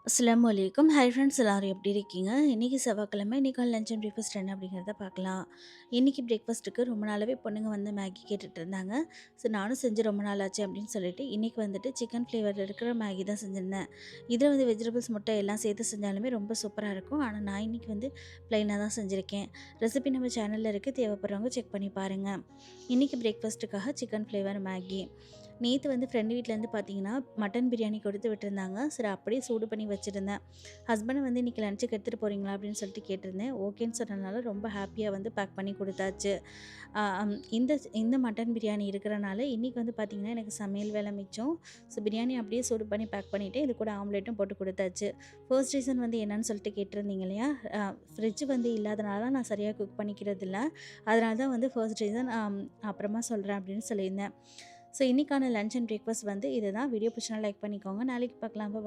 அஸ்ஸலாமு அலைக்கும். Hi friends, எல்லாரும் எப்படி இருக்கீங்க? இன்றைக்கி செவ்வாய்க்கிழமை. இன்றைக்கான லஞ்ச் அண்ட் பிரேக்ஃபாஸ்ட் என்ன அப்படிங்கிறத பார்க்கலாம். இன்றைக்கி பிரேக்ஃபாஸ்ட்டுக்கு ரொம்ப நாளாகவே பொண்ணுங்க வந்து மேகி கேட்டுட்டு இருந்தாங்க. ஸோ நானும் செஞ்சு ரொம்ப நாள் ஆச்சு அப்படின்னு சொல்லிட்டு இன்றைக்கி வந்துட்டு சிக்கன் ஃப்ளேவரில் இருக்கிற மேகி தான் செஞ்சுருந்தேன். இதில் வந்து வெஜிடபிள்ஸ் முட்டை எல்லாம் சேர்த்து செஞ்சாலுமே ரொம்ப சூப்பராக இருக்கும். ஆனால் நான் இன்றைக்கி வந்து ப்ளைனாக தான் செஞ்சுருக்கேன். ரெசிபி நம்ம சேனலில் இருக்குது, தேவைப்படுறவங்க செக் பண்ணி பாருங்கள். இன்றைக்கி பிரேக்ஃபாஸ்ட்டுக்காக சிக்கன் ஃப்ளேவர் மேகி. நேற்று வந்து ஃப்ரெண்டு வீட்டிலேருந்து பார்த்தீங்கன்னா மட்டன் பிரியாணி கொடுத்து விட்டுருந்தாங்க. சரி, அப்படியே சூடு பண்ணி வச்சுருந்தேன். ஹஸ்பண்டை வந்து இன்றைக்கி லஞ்சுக்கு எடுத்துகிட்டு போகிறீங்களா அப்படின்னு சொல்லிட்டு கேட்டிருந்தேன். ஓகேன்னு சொன்னதுனால ரொம்ப ஹாப்பியாக வந்து பேக் பண்ணி கொடுத்தாச்சு. இந்த இந்த மட்டன் பிரியாணி இருக்கிறனால இன்றைக்கி வந்து பார்த்திங்கன்னா எனக்கு சமையல் வேலை மிச்சம். ஸோ பிரியாணி அப்படியே சூடு பண்ணி பேக் பண்ணிவிட்டு இது கூட ஆம்லேட்டும் போட்டு கொடுத்தாச்சு. ஃபர்ஸ்ட் ரீசன் வந்து என்னன்னு சொல்லிட்டு கேட்டிருந்தீங்க இல்லையா? ஃப்ரிட்ஜ் வந்து இல்லாதனால தான் நான் சரியாக குக் பண்ணிக்கிறது இல்லை. அதனால தான் வந்து ஃபர்ஸ்ட் ரீசன் அப்புறமா சொல்கிறேன் அப்படின்னு சொல்லியிருந்தேன். ஸோ இன்றைக்கான லஞ்ச் அண்ட் பிரேக்ஃபாஸ்ட் வந்து இதுதான். வீடியோ பிடிச்சனா லைக் பண்ணிக்கோங்க. நாளைக்கு பார்க்கலாம். பாய்.